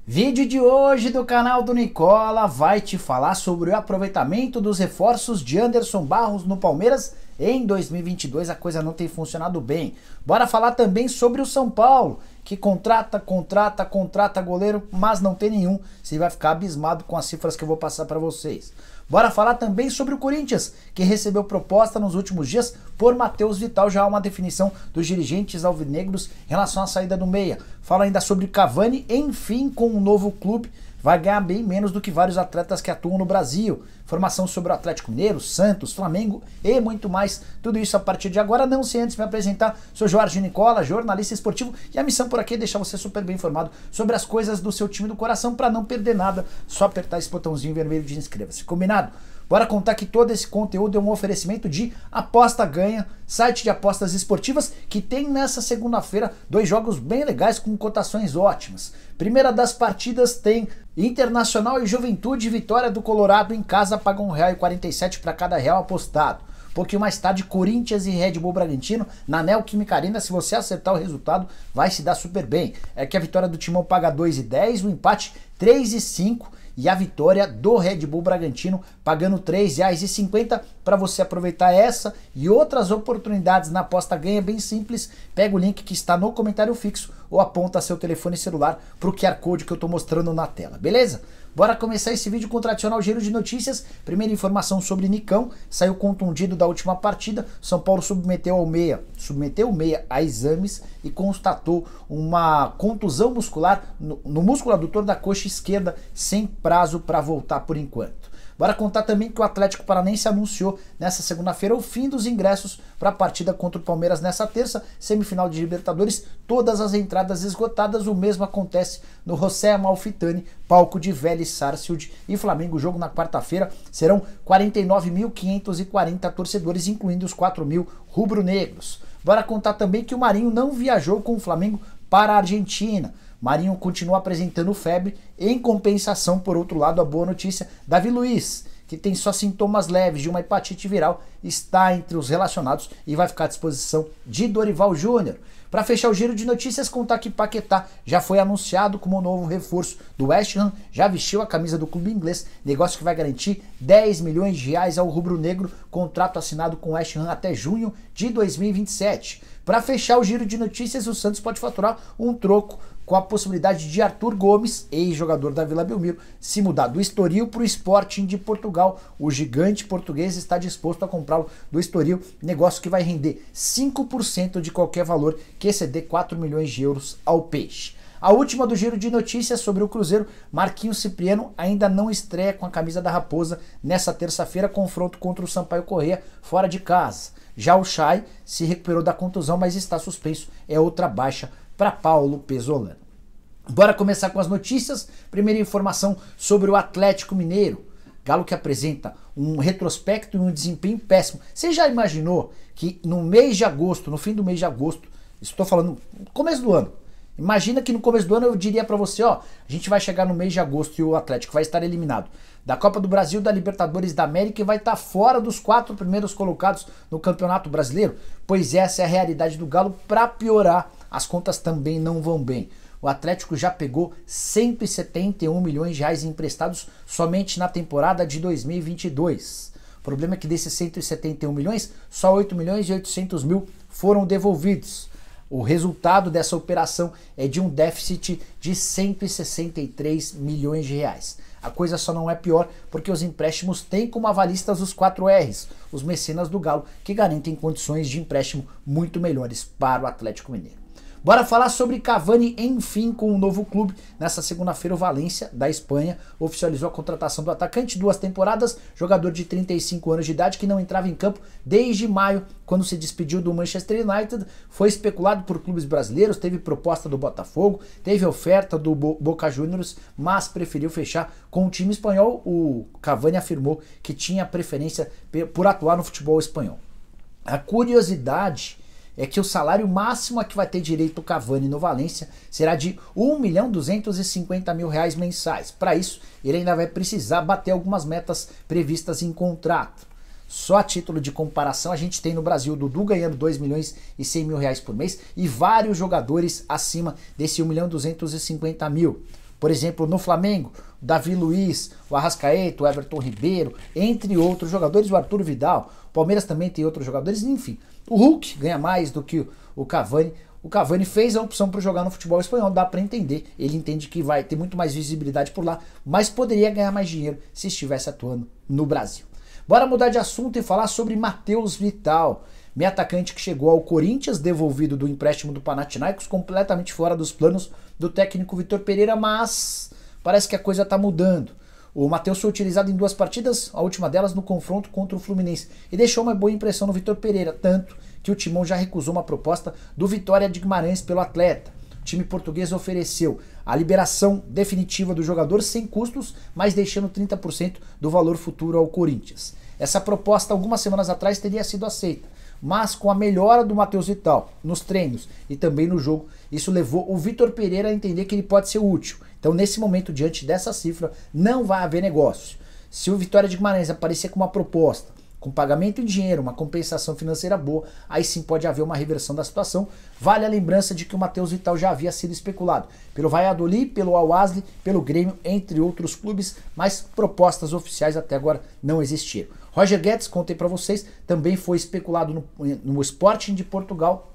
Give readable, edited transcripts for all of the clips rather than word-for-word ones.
Vídeo de hoje do canal do Nicola vai te falar sobre o aproveitamento dos reforços de Anderson Barros no Palmeiras. Em 2022 a coisa não tem funcionado bem. Bora falar também sobre o São Paulo, que contrata goleiro, mas não tem nenhum. Você vai ficar abismado com as cifras que eu vou passar para vocês. Bora falar também sobre o Corinthians, que recebeu proposta nos últimos dias por Matheus Vital. Já há uma definição dos dirigentes alvinegros em relação à saída do meia. Fala ainda sobre Cavani, enfim, com um novo clube. Vai ganhar bem menos do que vários atletas que atuam no Brasil. Informação sobre o Atlético Mineiro, Santos, Flamengo e muito mais. Tudo isso a partir de agora. Não sei antes me apresentar. Sou Jorge Nicola, jornalista esportivo. E a missão por aqui é deixar você super bem informado sobre as coisas do seu time do coração para não perder nada. Só apertar esse botãozinho vermelho de inscreva-se. Combinado? Bora contar que todo esse conteúdo é um oferecimento de Aposta Ganha, site de apostas esportivas que tem nessa segunda-feira 2 jogos bem legais com cotações ótimas. Primeira das partidas tem Internacional e Juventude, vitória do Colorado em casa, paga R$1,47 para cada real apostado. Um pouquinho mais tarde, Corinthians e Red Bull Bragantino na Neoquímica Arena. Se você acertar o resultado, vai se dar super bem. É que a vitória do Timão paga R$2,10, o empate R$3,05 e a vitória do Red Bull Bragantino pagando R$3,50. Para você aproveitar essa e outras oportunidades na aposta ganha, bem simples. Pega o link que está no comentário fixo ou aponta seu telefone celular para o QR Code que eu estou mostrando na tela, beleza? Bora começar esse vídeo com o tradicional giro de notícias. Primeira informação sobre Nicão, saiu contundido da última partida. São Paulo submeteu o meia a exames e constatou uma contusão muscular no músculo adutor da coxa esquerda, sem prazo para voltar por enquanto. Bora contar também que o Atlético Paranaense anunciou nessa segunda-feira o fim dos ingressos para a partida contra o Palmeiras nessa terça, semifinal de Libertadores, todas as entradas esgotadas. O mesmo acontece no José Amalfitani, palco de Vélez Sarsfield e Flamengo. O jogo na quarta-feira serão 49.540 torcedores, incluindo os 4.000 rubro-negros. Bora contar também que o Marinho não viajou com o Flamengo para a Argentina. Marinho continua apresentando febre. Em compensação, por outro lado, a boa notícia, Davi Luiz, que tem só sintomas leves de uma hepatite viral, está entre os relacionados e vai ficar à disposição de Dorival Júnior. Para fechar o giro de notícias, contar que Paquetá já foi anunciado como um novo reforço do West Ham, já vestiu a camisa do clube inglês, negócio que vai garantir R$10 milhões ao rubro-negro, contrato assinado com o West Ham até junho de 2027. Para fechar o giro de notícias, o Santos pode faturar um troco com a possibilidade de Arthur Gomes, ex-jogador da Vila Belmiro, se mudar do Estoril para o Sporting de Portugal. O gigante português está disposto a comprá-lo do Estoril, negócio que vai render 5% de qualquer valor que exceder 4 milhões de euros ao Peixe. A última do giro de notícias sobre o Cruzeiro, Marquinhos Cipriano ainda não estreia com a camisa da Raposa nessa terça-feira, confronto contra o Sampaio Corrêa fora de casa. Já o Chay se recuperou da contusão, mas está suspenso, é outra baixa para Paulo Pesolano. Bora começar com as notícias. Primeira informação sobre o Atlético Mineiro. Galo que apresenta um retrospecto e um desempenho péssimo. Você já imaginou que no mês de agosto, no fim do mês de agosto, estou falando no começo do ano, imagina que no começo do ano eu diria para você, ó, a gente vai chegar no mês de agosto e o Atlético vai estar eliminado da Copa do Brasil, da Libertadores da América e vai estar fora dos 4 primeiros colocados no Campeonato Brasileiro? Pois essa é a realidade do Galo. Para piorar, as contas também não vão bem. O Atlético já pegou R$171 milhões emprestados somente na temporada de 2022. O problema é que desses 171 milhões, só 8.800.000 foram devolvidos. O resultado dessa operação é de um déficit de R$163 milhões. A coisa só não é pior porque os empréstimos têm como avalistas os 4 R's, os mecenas do Galo, que garantem condições de empréstimo muito melhores para o Atlético Mineiro. Bora falar sobre Cavani, enfim, com um novo clube. Nessa segunda-feira, o Valência, da Espanha, oficializou a contratação do atacante. 2 temporadas, jogador de 35 anos de idade que não entrava em campo desde maio, quando se despediu do Manchester United. Foi especulado por clubes brasileiros, teve proposta do Botafogo, teve oferta do Boca Juniors, mas preferiu fechar com o time espanhol. O Cavani afirmou que tinha preferência por atuar no futebol espanhol. A curiosidade é que o salário máximo a que vai ter direito o Cavani no Valência será de R$1.250.000 mensais. Para isso, ele ainda vai precisar bater algumas metas previstas em contrato. Só a título de comparação, a gente tem no Brasil o Dudu ganhando R$2.100.000 por mês e vários jogadores acima desse R$1.250.000. Por exemplo, no Flamengo, o Davi Luiz, o Arrascaeta, o Everton Ribeiro, entre outros jogadores, o Arthur Vidal. O Palmeiras também tem outros jogadores, enfim. O Hulk ganha mais do que o Cavani. O Cavani fez a opção para jogar no futebol espanhol, dá para entender. Ele entende que vai ter muito mais visibilidade por lá, mas poderia ganhar mais dinheiro se estivesse atuando no Brasil. Bora mudar de assunto e falar sobre Matheus Vital, meio atacante que chegou ao Corinthians, devolvido do empréstimo do Panathinaikos, completamente fora dos planos do técnico Vitor Pereira, mas parece que a coisa está mudando. O Matheus foi utilizado em 2 partidas, a última delas no confronto contra o Fluminense, e deixou uma boa impressão no Vitor Pereira, tanto que o Timão já recusou uma proposta do Vitória de Guimarães pelo atleta. O time português ofereceu a liberação definitiva do jogador sem custos, mas deixando 30% do valor futuro ao Corinthians. Essa proposta, algumas semanas atrás, teria sido aceita, mas com a melhora do Matheus Vital nos treinos e também no jogo, isso levou o Vitor Pereira a entender que ele pode ser útil. Então, nesse momento, diante dessa cifra, não vai haver negócio. Se o Vitória de Guimarães aparecer com uma proposta, com pagamento em dinheiro, uma compensação financeira boa, aí sim pode haver uma reversão da situação. Vale a lembrança de que o Matheus Vital já havia sido especulado pelo Valladolid, pelo Al-Ahly, pelo Grêmio, entre outros clubes, mas propostas oficiais até agora não existiram. Roger Guedes, contei para vocês, também foi especulado no Sporting de Portugal,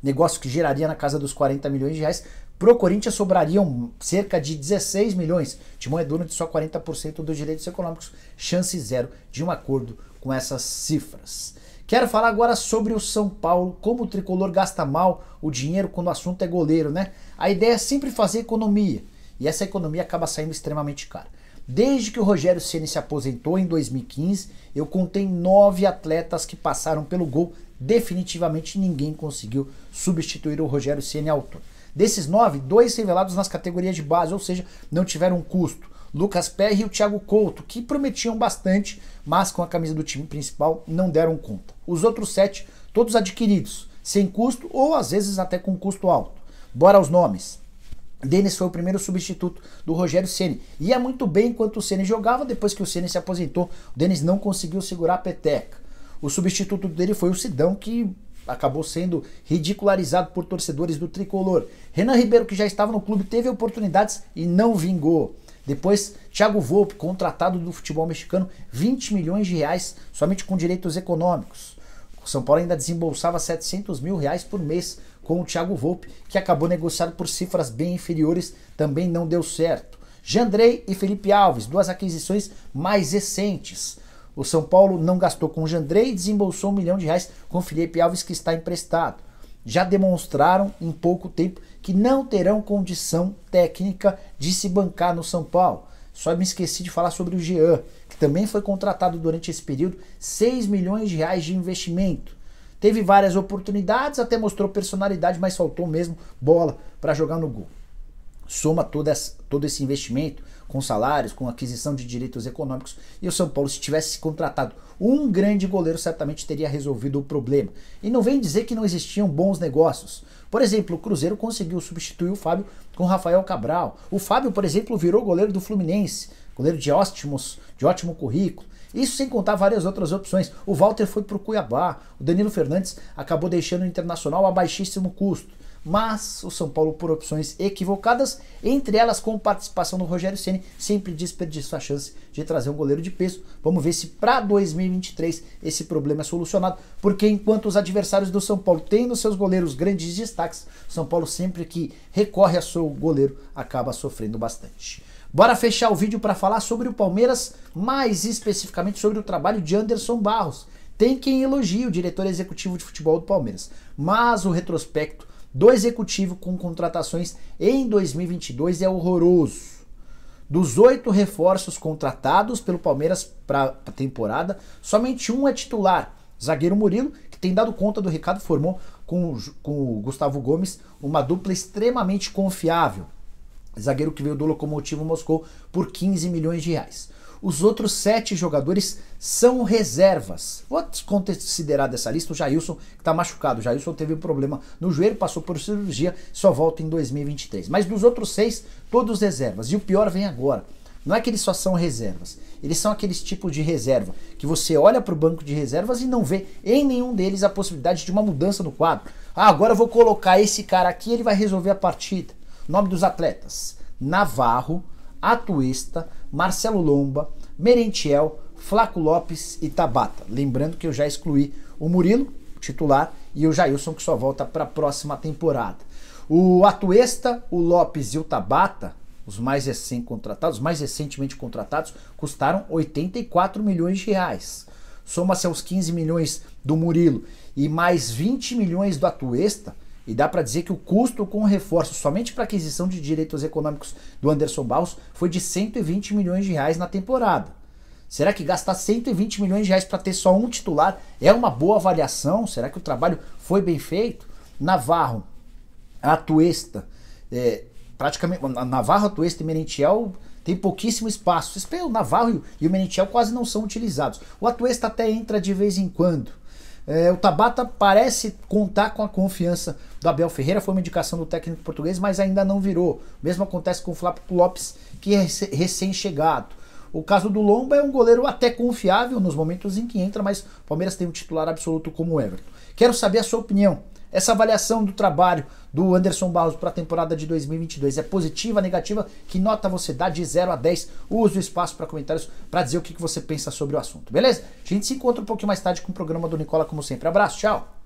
negócio que geraria na casa dos 40 milhões de reais. Pro Corinthians sobrariam cerca de 16 milhões. O Timão é dono de só 40% dos direitos econômicos, chance zero de um acordo com essas cifras. Quero falar agora sobre o São Paulo, como o tricolor gasta mal o dinheiro quando o assunto é goleiro, né? A ideia é sempre fazer economia, e essa economia acaba saindo extremamente cara. Desde que o Rogério Ceni se aposentou em 2015, eu contei 9 atletas que passaram pelo gol. Definitivamente ninguém conseguiu substituir o Rogério Ceni à altura. Desses 9, 2 revelados nas categorias de base, ou seja, não tiveram custo. Lucas Perry e o Thiago Couto, que prometiam bastante, mas com a camisa do time principal não deram conta. Os outros 7, todos adquiridos, sem custo ou às vezes até com custo alto. Bora aos nomes. Denis foi o primeiro substituto do Rogério Ceni. Ia muito bem enquanto o Ceni jogava, depois que o Ceni se aposentou, o Denis não conseguiu segurar a peteca. O substituto dele foi o Sidão, que acabou sendo ridicularizado por torcedores do tricolor. Renan Ribeiro, que já estava no clube, teve oportunidades e não vingou. Depois, Thiago Volpi, contratado do futebol mexicano, 20 milhões de reais somente com direitos econômicos. O São Paulo ainda desembolsava 700 mil reais por mês com o Thiago Volpi, que acabou negociado por cifras bem inferiores, também não deu certo. Jandrei e Felipe Alves, 2 aquisições mais recentes. O São Paulo não gastou com o Jandrei e desembolsou 1 milhão de reais com o Felipe Alves, que está emprestado. Já demonstraram em pouco tempo que não terão condição técnica de se bancar no São Paulo. Só me esqueci de falar sobre o Jean, que também foi contratado durante esse período, 6 milhões de reais de investimento. Teve várias oportunidades, até mostrou personalidade, mas faltou mesmo bola para jogar no gol. Soma todo esse investimento com salários, com aquisição de direitos econômicos, e o São Paulo, se tivesse contratado um grande goleiro, certamente teria resolvido o problema. E não vem dizer que não existiam bons negócios. Por exemplo, o Cruzeiro conseguiu substituir o Fábio com o Rafael Cabral. O Fábio, por exemplo, virou goleiro do Fluminense, goleiro de ótimo currículo. Isso sem contar várias outras opções. O Walter foi para o Cuiabá, o Danilo Fernandes acabou deixando o Internacional a baixíssimo custo. Mas o São Paulo, por opções equivocadas, entre elas com participação do Rogério Ceni, sempre desperdiçou a chance de trazer um goleiro de peso. Vamos ver se para 2023 esse problema é solucionado, porque enquanto os adversários do São Paulo têm nos seus goleiros grandes destaques, o São Paulo sempre que recorre a seu goleiro acaba sofrendo bastante. Bora fechar o vídeo para falar sobre o Palmeiras, mais especificamente sobre o trabalho de Anderson Barros. Tem quem elogie o diretor executivo de futebol do Palmeiras, mas o retrospecto do executivo com contratações em 2022 é horroroso. Dos 8 reforços contratados pelo Palmeiras para a temporada, somente um é titular. Zagueiro Murilo, que tem dado conta do recado, formou com o Gustavo Gomes uma dupla extremamente confiável. Zagueiro que veio do Lokomotiv Moscou por 15 milhões de reais. Os outros 7 jogadores são reservas. Vou desconsiderar dessa lista o Jailson, que está machucado. O Jailson teve um problema no joelho, passou por cirurgia, só volta em 2023. Mas dos outros 6, todos reservas. E o pior vem agora. Não é que eles só são reservas. Eles são aqueles tipos de reserva que você olha para o banco de reservas e não vê em nenhum deles a possibilidade de uma mudança no quadro. Ah, agora eu vou colocar esse cara aqui e ele vai resolver a partida. Nome dos atletas: Navarro, Atuesta, Marcelo Lomba, Merentiel, Flaco Lopes e Tabata. Lembrando que eu já excluí o Murilo, titular, e o Jailson, que só volta para a próxima temporada. O Atuesta, o Lopes e o Tabata, os mais recentemente contratados, custaram 84 milhões de reais. Soma-se aos 15 milhões do Murilo e mais 20 milhões do Atuesta, e dá para dizer que o custo com o reforço somente para aquisição de direitos econômicos do Anderson Barros foi de 120 milhões de reais na temporada. Será que gastar 120 milhões de reais para ter só um titular é uma boa avaliação? Será que o trabalho foi bem feito? Navarro, Atuesta, praticamente Navarro, Atuesta e Merentiel tem pouquíssimo espaço. O Navarro e o Merentiel quase não são utilizados. O Atuesta até entra de vez em quando. O Tabata parece contar com a confiança do Abel Ferreira, foi uma indicação do técnico português, mas ainda não virou. O mesmo acontece com o Flaco Lopes, que é recém-chegado. O caso do Lomba é um goleiro até confiável nos momentos em que entra, mas o Palmeiras tem um titular absoluto como o Everton. Quero saber a sua opinião. Essa avaliação do trabalho do Anderson Barros para a temporada de 2022 é positiva, negativa? Que nota você dá de 0 a 10? Use o espaço para comentários para dizer o que você pensa sobre o assunto, beleza? A gente se encontra um pouquinho mais tarde com o programa do Nicola, como sempre. Abraço, tchau!